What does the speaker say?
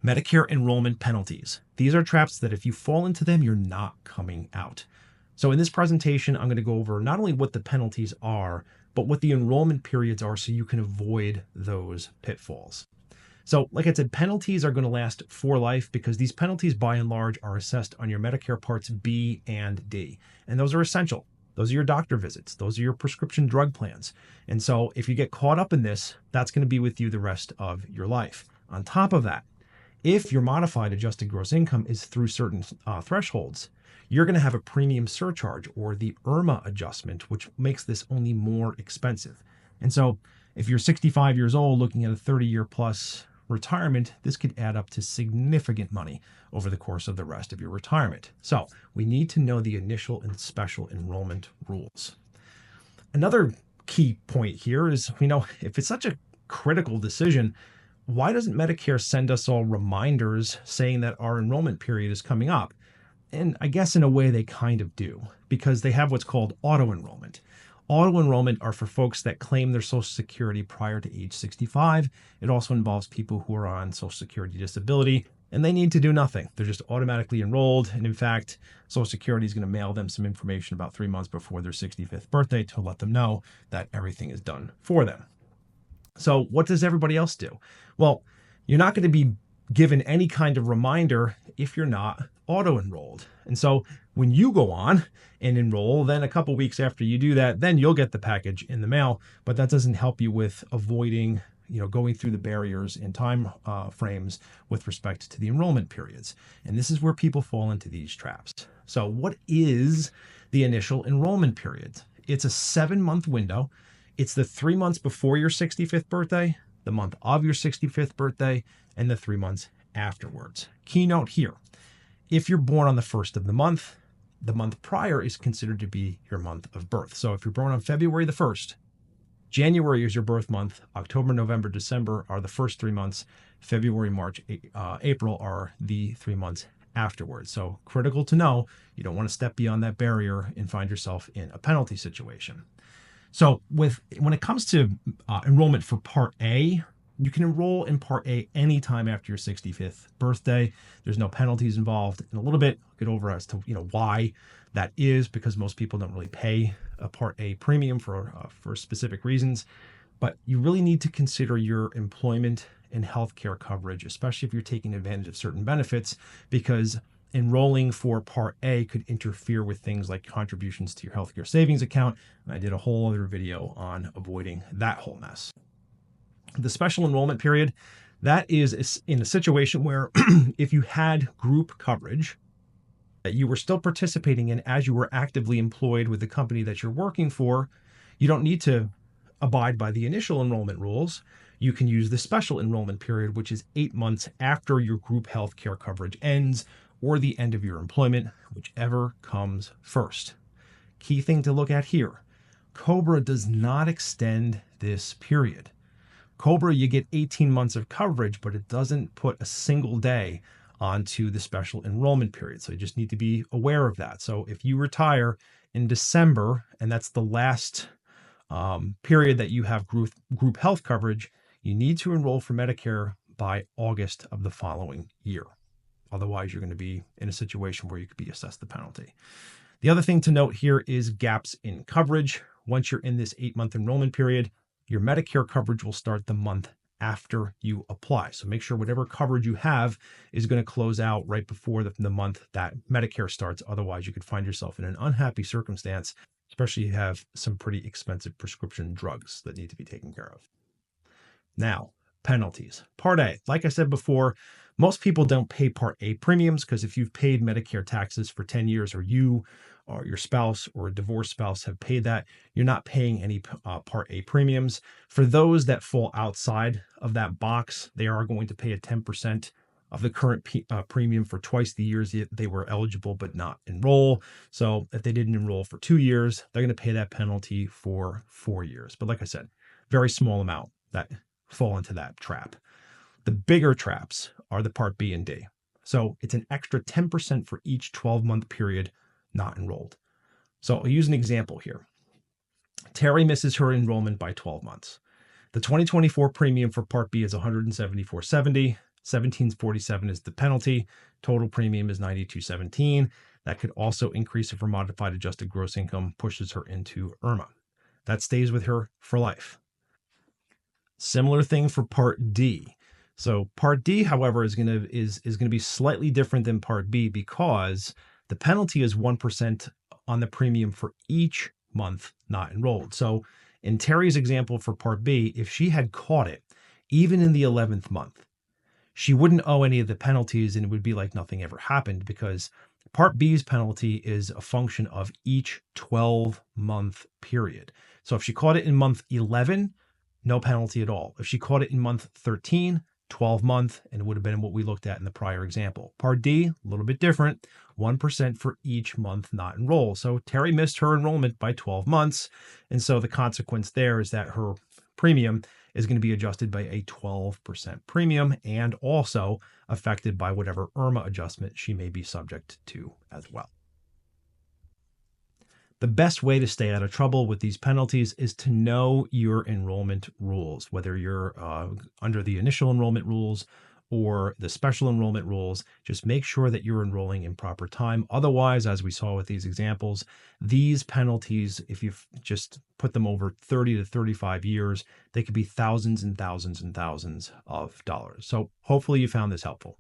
Medicare enrollment penalties. These are traps that if you fall into them, you're not coming out. So in this presentation, I'm going to go over not only what the penalties are, but what the enrollment periods are so you can avoid those pitfalls. So like I said, penalties are going to last for life because these penalties by and large are assessed on your Medicare Parts B and D. And those are essential. Those are your doctor visits. Those are your prescription drug plans. And so if you get caught up in this, that's going to be with you the rest of your life. On top of that, if your modified adjusted gross income is through certain thresholds, you're going to have a premium surcharge or the IRMA adjustment, which makes this only more expensive. And so if you're 65 years old looking at a 30-year plus retirement, this could add up to significant money over the course of the rest of your retirement. So we need to know the initial and special enrollment rules. Another key point here is, if it's such a critical decision, why doesn't Medicare send us all reminders saying that our enrollment period is coming up? And I guess in a way they kind of do, because they have what's called auto enrollment. Auto enrollment are for folks that claim their Social Security prior to age 65. It also involves people who are on Social Security disability, and they need to do nothing. They're just automatically enrolled. And in fact, Social Security is going to mail them some information about 3 months before their 65th birthday to let them know that everything is done for them. So what does everybody else do? Well, you're not going to be given any kind of reminder if you're not auto-enrolled. And so when you go on and enroll, then a couple weeks after you do that, then you'll get the package in the mail. But that doesn't help you with avoiding, going through the barriers and time frames with respect to the enrollment periods. And this is where people fall into these traps. So what is the initial enrollment period? It's a 7-month window. It's the 3 months before your 65th birthday, the month of your 65th birthday, and the 3 months afterwards. Keynote here: if you're born on the first of the month prior is considered to be your month of birth. So if you're born on February the 1st, January is your birth month, October, November, December are the first 3 months, February, March, April are the 3 months afterwards. So critical to know, you don't want to step beyond that barrier and find yourself in a penalty situation. So when it comes to enrollment for Part A, you can enroll in Part A anytime after your 65th birthday. There's no penalties involved. In a little bit, I'll get over as to why that is, because most people don't really pay a Part A premium for specific reasons. But you really need to consider your employment and healthcare coverage, especially if you're taking advantage of certain benefits, because enrolling for Part A could interfere with things like contributions to your healthcare savings account. And I did a whole other video on avoiding that whole mess. The special enrollment period, that is in a situation where if you had group coverage that you were still participating in as you were actively employed with the company that you're working for, you don't need to abide by the initial enrollment rules. You can use the special enrollment period, which is 8 months after your group health care coverage ends or the end of your employment, whichever comes first. Key thing to look at here: COBRA does not extend this period. COBRA, you get 18 months of coverage, but it doesn't put a single day onto the special enrollment period. So you just need to be aware of that. So if you retire in December, and that's the last period that you have group health coverage, you need to enroll for Medicare by August of the following year. Otherwise, you're going to be in a situation where you could be assessed the penalty. The other thing to note here is gaps in coverage. Once you're in this 8-month enrollment period, your Medicare coverage will start the month after you apply. So make sure whatever coverage you have is going to close out right before the month that Medicare starts. Otherwise, you could find yourself in an unhappy circumstance, especially if you have some pretty expensive prescription drugs that need to be taken care of. Now, penalties. Part A, like I said before, most people don't pay Part A premiums because if you've paid Medicare taxes for 10 years or you or your spouse or a divorced spouse have paid that, you're not paying any Part A premiums. For those that fall outside of that box, they are going to pay a 10% of the current premium for twice the years they were eligible but not enroll. So if they didn't enroll for 2 years, they're going to pay that penalty for 4 years. But like I said, very small amount that fall into that trap. The bigger traps are the Part B and D. So it's an extra 10% for each 12-month period not enrolled. So I'll use an example here. Terry misses her enrollment by 12 months. The 2024 premium for Part B is $174.70. $17.47 is the penalty. Total premium is $92.17. That could also increase if her modified adjusted gross income pushes her into IRMA. That stays with her for life. Similar thing for Part D. So Part D, however, is going to be slightly different than Part B because the penalty is 1% on the premium for each month not enrolled. So in Terry's example for Part B, if she had caught it, even in the 11th month, she wouldn't owe any of the penalties and it would be like nothing ever happened because Part B's penalty is a function of each 12-month period. So if she caught it in month 11, no penalty at all. If she caught it in month 13, 12-month, and it would have been what we looked at in the prior example. Part D, a little bit different, 1% for each month not enrolled. So Terry missed her enrollment by 12 months. And so the consequence there is that her premium is going to be adjusted by a 12% premium and also affected by whatever IRMA adjustment she may be subject to as well. The best way to stay out of trouble with these penalties is to know your enrollment rules, whether you're under the initial enrollment rules or the special enrollment rules. Just make sure that you're enrolling in proper time. Otherwise, as we saw with these examples, these penalties, if you just put them over 30 to 35 years, they could be thousands and thousands and thousands of dollars. So hopefully you found this helpful.